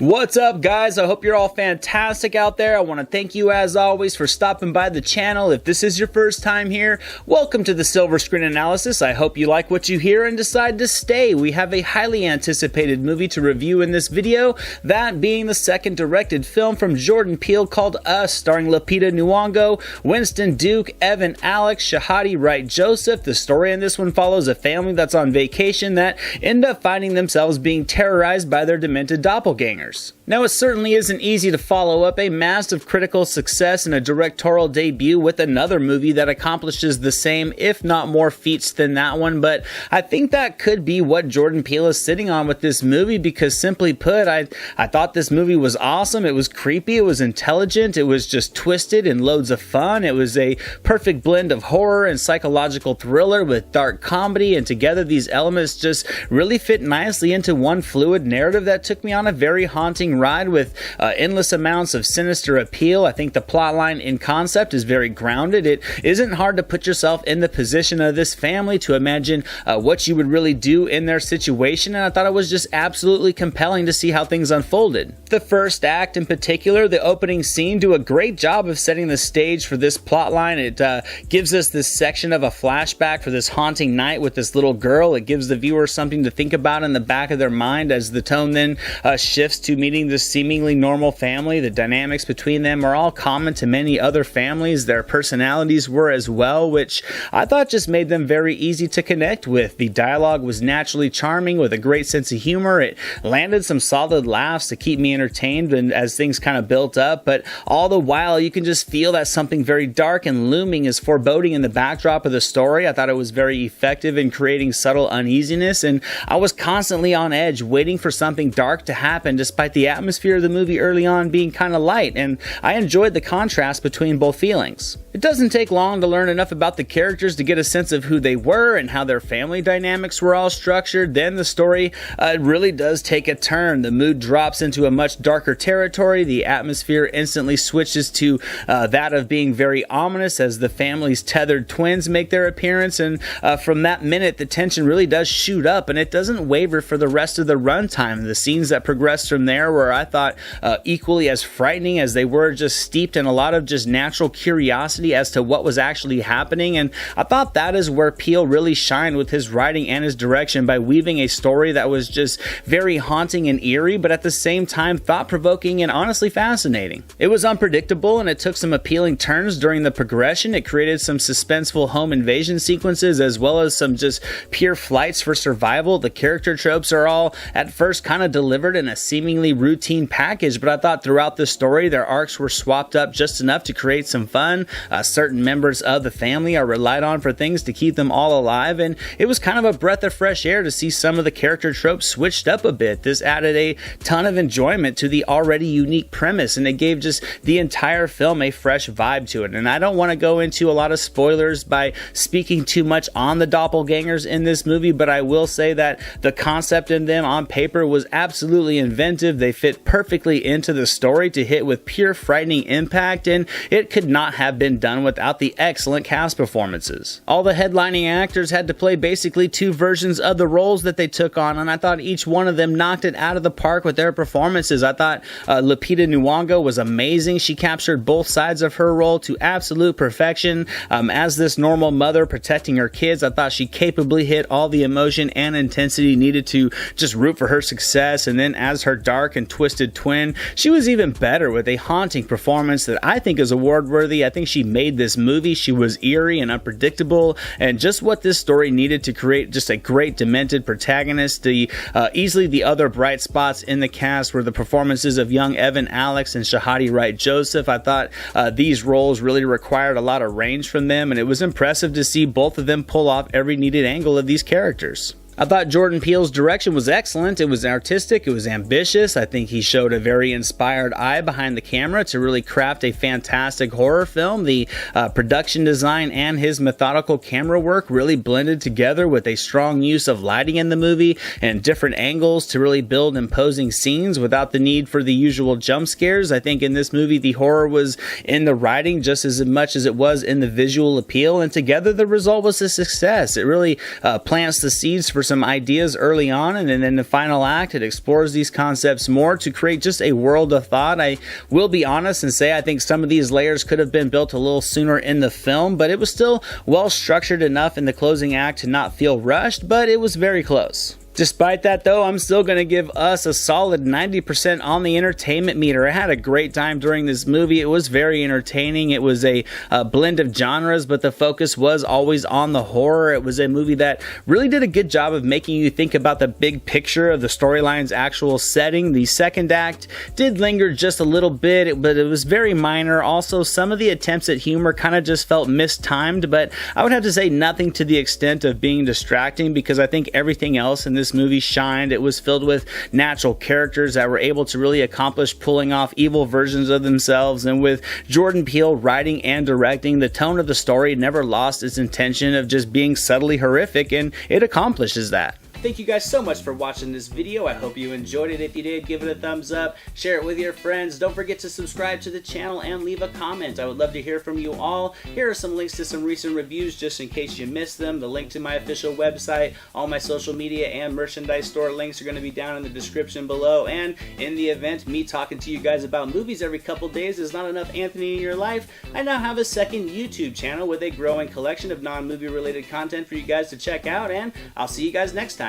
What's up, guys? I hope you're all fantastic out there. I want to thank you as always for stopping by the channel. If this is your first time here, welcome to the Silver Screen Analysis. I hope you like what you hear and decide to stay. We have a highly anticipated movie to review in this video, that being the second directed film from Jordan Peele called Us, starring Lupita Nyong'o, Winston Duke, Evan Alex, Shahadi Wright Joseph. The story in this one follows a family that's on vacation that end up finding themselves being terrorized by their demented doppelgangers. Now, it certainly isn't easy to follow up a massive critical success and a directorial debut with another movie that accomplishes the same, if not more, feats than that one, but I think that could be what Jordan Peele is sitting on with this movie, because simply put, I thought this movie was awesome. It was creepy, it was intelligent, it was just twisted and loads of fun. It was a perfect blend of horror and psychological thriller with dark comedy, and together these elements just really fit nicely into one fluid narrative that took me on a very haunting ride with endless amounts of sinister appeal. I think the plotline in concept is very grounded. It isn't hard to put yourself in the position of this family to imagine what you would really do in their situation, and I thought it was just absolutely compelling to see how things unfolded. The first act in particular, the opening scene, do a great job of setting the stage for this plotline. It gives us this section of a flashback for this haunting night with this little girl. It gives the viewer something to think about in the back of their mind as the tone then shifts to meeting this seemingly normal family. The dynamics between them are all common to many other families. Their personalities were as well, which I thought just made them very easy to connect with. The dialogue was naturally charming with a great sense of humor. It landed some solid laughs to keep me entertained and as things kind of built up, but all the while you can just feel that something very dark and looming is foreboding in the backdrop of the story. I thought it was very effective in creating subtle uneasiness, and I was constantly on edge waiting for something dark to happen, despite the atmosphere of the movie early on being kind of light, and I enjoyed the contrast between both feelings. It doesn't take long to learn enough about the characters to get a sense of who they were and how their family dynamics were all structured. Then the story really does take a turn. The mood drops into a much darker territory. The atmosphere instantly switches to that of being very ominous as the family's tethered twins make their appearance, and from that minute the tension really does shoot up, and it doesn't waver for the rest of the runtime. The scenes that progressed from there were, I thought, equally as frightening as they were just steeped in a lot of just natural curiosity as to what was actually happening, and I thought that is where Peele really shined with his writing and his direction, by weaving a story that was just very haunting and eerie, but at the same time thought-provoking and honestly fascinating. It was unpredictable, and it took some appealing turns during the progression. It created some suspenseful home invasion sequences as well as some just pure flights for survival. The character tropes are all at first kind of delivered in a seemingly routine package, but I thought throughout the story their arcs were swapped up just enough to create some fun. Certain members of the family are relied on for things to keep them all alive, and it was kind of a breath of fresh air to see some of the character tropes switched up a bit. This added a ton of enjoyment to the already unique premise, and it gave just the entire film a fresh vibe to it. And I don't want to go into a lot of spoilers by speaking too much on the doppelgangers in this movie, but I will say that the concept in them on paper was absolutely inventive. They fit perfectly into the story to hit with pure frightening impact, and it could not have been done without the excellent cast performances. All the headlining actors had to play basically two versions of the roles that they took on, and I thought each one of them knocked it out of the park with their performances. I thought Lupita Nyong'o was amazing. She captured both sides of her role to absolute perfection. As this normal mother protecting her kids, I thought she capably hit all the emotion and intensity needed to just root for her success, and then as her dark and twisted twin, she was even better with a haunting performance that I think is award worthy. I think she made this movie. She was eerie and unpredictable, and just what this story needed to create just a great demented protagonist. Easily the other bright spots in the cast were the performances of young Evan Alex and Shahadi Wright Joseph. I thought these roles really required a lot of range from them, and it was impressive to see both of them pull off every needed angle of these characters. I thought Jordan Peele's direction was excellent. It was artistic, it was ambitious. I think he showed a very inspired eye behind the camera to really craft a fantastic horror film. The production design and his methodical camera work really blended together with a strong use of lighting in the movie and different angles to really build imposing scenes without the need for the usual jump scares. I think in this movie the horror was in the writing just as much as it was in the visual appeal, and together the result was a success. It really plants the seeds for some ideas early on, and then in the final act it explores these concepts more to create just a world of thought. I will be honest and say I think some of these layers could have been built a little sooner in the film, but it was still well structured enough in the closing act to not feel rushed, but it was very close. Despite that though, I'm still going to give Us a solid 90% on the entertainment meter. I had a great time during this movie. It was very entertaining. It was a blend of genres, but the focus was always on the horror. It was a movie that really did a good job of making you think about the big picture of the storyline's actual setting. The second act did linger just a little bit, but it was very minor. Also, some of the attempts at humor kind of just felt mistimed, but I would have to say nothing to the extent of being distracting, because I think everything else in this movie shined. It was filled with natural characters that were able to really accomplish pulling off evil versions of themselves, and with Jordan Peele writing and directing, the tone of the story never lost its intention of just being subtly horrific, and it accomplishes that. Thank you guys so much for watching this video. I hope you enjoyed it. If you did, give it a thumbs up, share it with your friends. Don't forget to subscribe to the channel and leave a comment. I would love to hear from you all. Here are some links to some recent reviews just in case you missed them. The link to my official website, all my social media and merchandise store links are going to be down in the description below. And in the event me talking to you guys about movies every couple days is not enough Anthony in your life, I now have a second YouTube channel with a growing collection of non-movie related content for you guys to check out, and I'll see you guys next time.